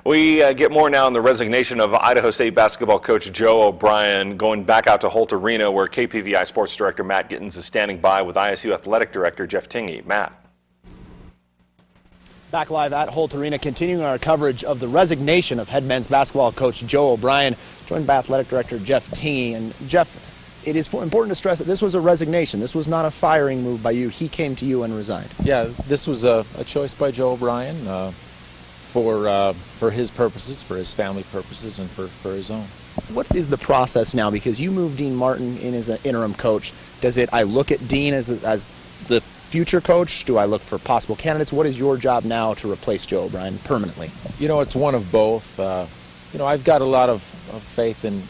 We get more now on the resignation of Idaho State basketball coach Joe O'Brien, going back out to Holt Arena, where KPVI Sports Director Matt Gittins is standing by with ISU Athletic Director Jeff Tingey. Matt. Back live at Holt Arena, continuing our coverage of the resignation of head men's basketball coach Joe O'Brien, joined by Athletic Director Jeff Tingey. And Jeff, it is important to stress that this was a resignation. This was not a firing move by you. He came to you and resigned. Yeah, this was a choice by Joe O'Brien for his purposes, for his family purposes, and for his own. What is the process now? Because you moved Dean Martin in as an interim coach. I look at Dean as the future coach? Do I look for possible candidates? What is your job now to replace Joe O'Brien permanently? You know, it's one of both. I've got a lot of faith in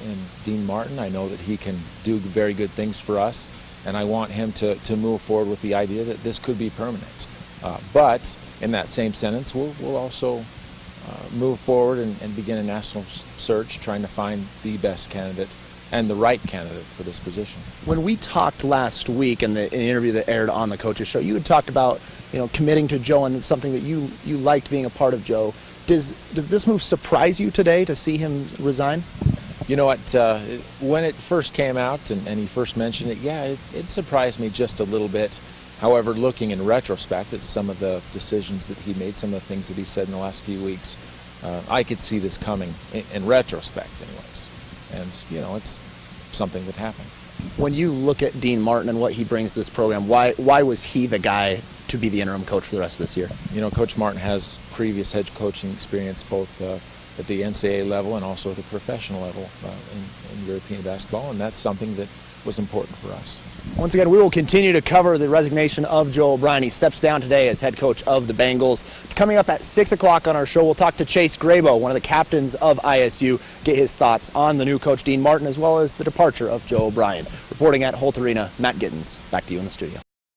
Dean Martin. I know that he can do very good things for us, and I want him to move forward with the idea that this could be permanent. But in that same sentence, we'll also move forward and begin a national search, trying to find the best candidate and the right candidate for this position. When we talked last week in the interview that aired on the Coaches Show, you had talked about committing to Joe, and it's something that you liked being a part of Joe. Does this move surprise you today to see him resign? You know what, when it first came out and he first mentioned it, yeah, it surprised me just a little bit. However, looking in retrospect at some of the decisions that he made, some of the things that he said in the last few weeks, I could see this coming in retrospect anyways. And, it's something that happened. When you look at Dean Martin and what he brings to this program, why was he the guy to be the interim coach for the rest of this year? Coach Martin has previous head coaching experience both at the NCAA level and also at the professional level in European basketball, and that's something that was important for us. Once again, we will continue to cover the resignation of Joe O'Brien. He steps down today as head coach of the Bengals. Coming up at 6 o'clock on our show, we'll talk to Chase Grabo, one of the captains of ISU, get his thoughts on the new coach Dean Martin as well as the departure of Joe O'Brien. Reporting at Holt Arena, Matt Gittins. Back to you in the studio.